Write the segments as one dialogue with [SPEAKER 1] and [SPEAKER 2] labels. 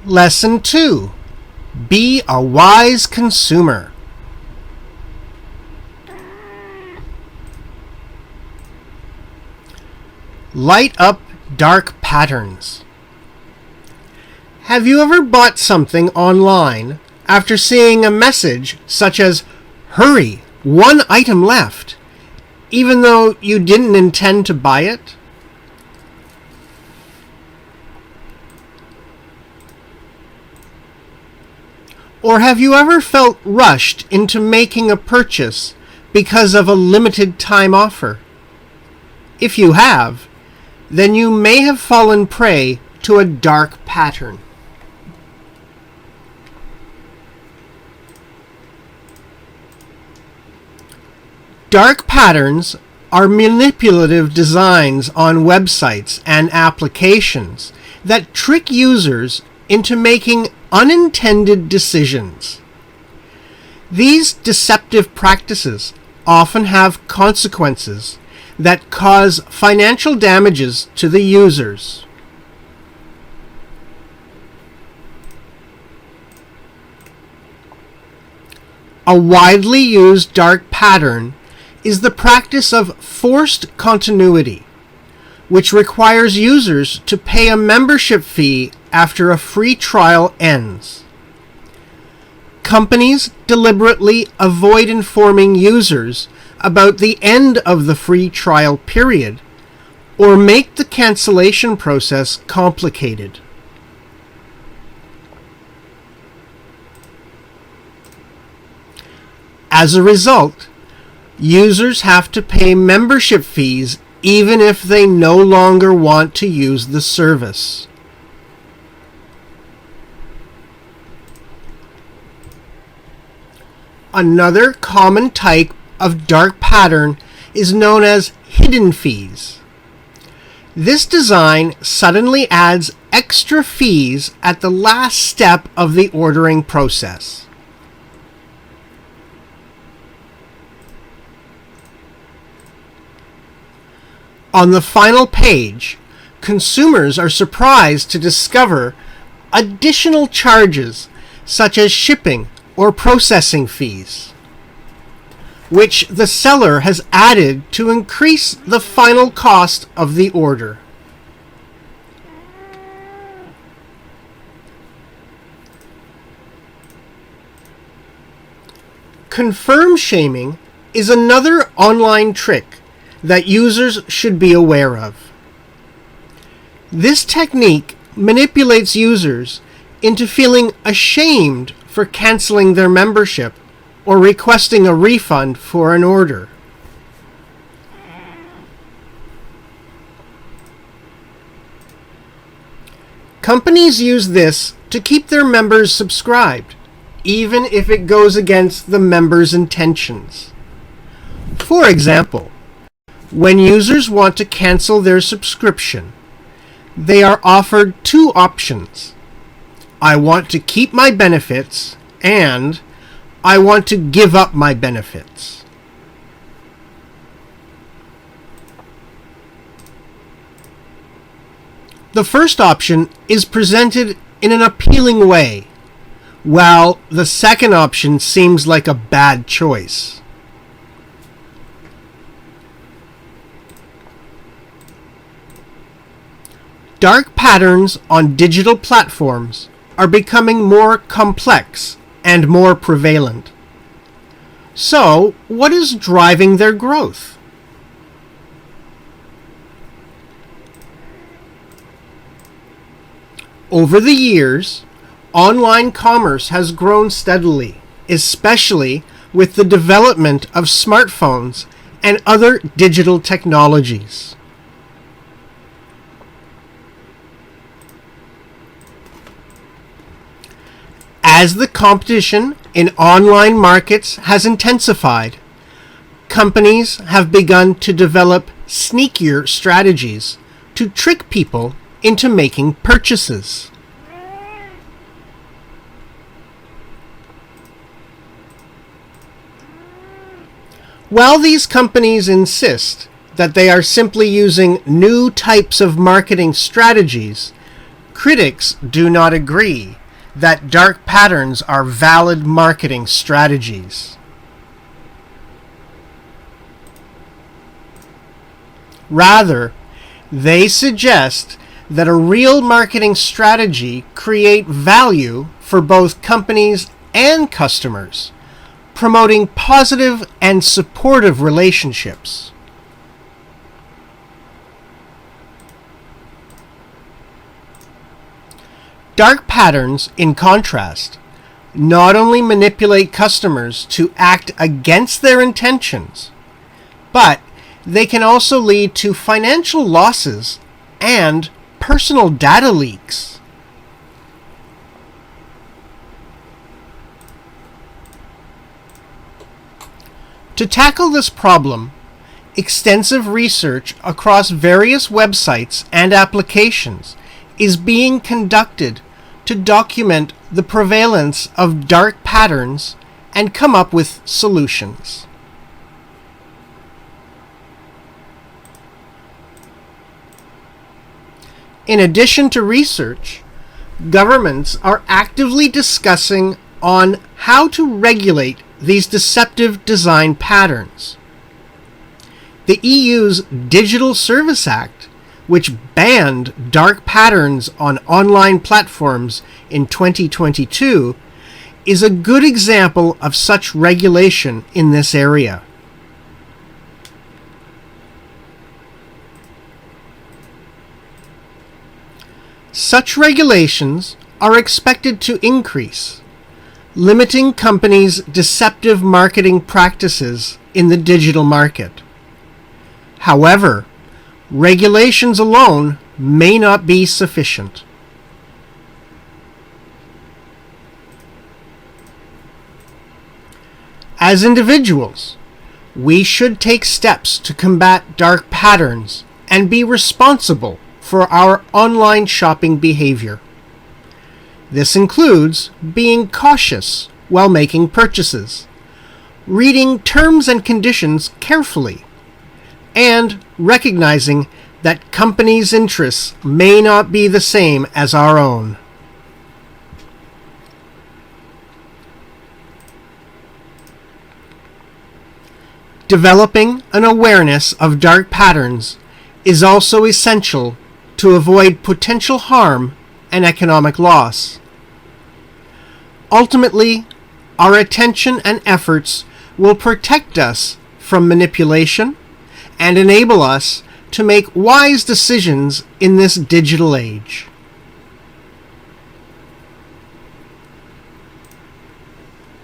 [SPEAKER 1] Lesson 2. Be a wise consumer. Light up dark patterns. Have you ever bought something online after seeing a message such as, "Hurry, one item left," even though you didn't intend to buy it? Or have you ever felt rushed into making a purchase because of a limited time offer? If you have, then you may have fallen prey to a dark pattern. Dark patterns are manipulative designs on websites and applications that trick users into making unintended decisions. These deceptive practices often have consequences that cause financial damages to the users. A widely used dark pattern is the practice of forced continuity, which requires users to pay a membership fee after a free trial ends. Companies deliberately avoid informing users about the end of the free trial period or make the cancellation process complicated. As a result, users have to pay membership fees even if they no longer want to use the service. Another common type of dark pattern is known as hidden fees. This design suddenly adds extra fees at the last step of the ordering process. On the final page, consumers are surprised to discover additional charges such as shipping or processing fees, which the seller has added to increase the final cost of the order. Confirm shaming is another online trick that users should be aware of. This technique manipulates users into feeling ashamed for canceling their membership or requesting a refund for an order. Companies use this to keep their members subscribed, even if it goes against the members' intentions. For example, when users want to cancel their subscription, they are offered two options: I want to keep my benefits, and I want to give up my benefits. The first option is presented in an appealing way, while the second option seems like a bad choice. Dark patterns on digital platforms are becoming more complex and more prevalent. So, what is driving their growth? Over the years, online commerce has grown steadily, especially with the development of smartphones and other digital technologies. As the competition in online markets has intensified, companies have begun to develop sneakier strategies to trick people into making purchases. While these companies insist that they are simply using new types of marketing strategies, Critics do not agree that dark patterns are valid marketing strategies. Rather, they suggest that a real marketing strategy create value for both companies and customers, promoting positive and supportive relationships. Dark patterns, in contrast, not only manipulate customers to act against their intentions, but they can also lead to financial losses and personal data leaks. To tackle this problem, extensive research across various websites and applications is being conducted to document the prevalence of dark patterns and come up with solutions. In addition to research, governments are actively discussing on how to regulate these deceptive design patterns. The EU's Digital Service Act, which banned dark patterns on online platforms in 2022, is a good example of such regulation in this area. Such regulations are expected to increase, limiting companies' deceptive marketing practices in the digital market. However, regulations alone may not be sufficient. As individuals, we should take steps to combat dark patterns and be responsible for our online shopping behavior. This includes being cautious while making purchases, reading terms and conditions carefully, and recognizing that companies' interests may not be the same as our own. Developing an awareness of dark patterns is also essential to avoid potential harm and economic loss. Ultimately, our attention and efforts will protect us from manipulation and enable us to make wise decisions in this digital age.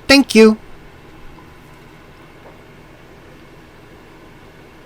[SPEAKER 1] Thank you.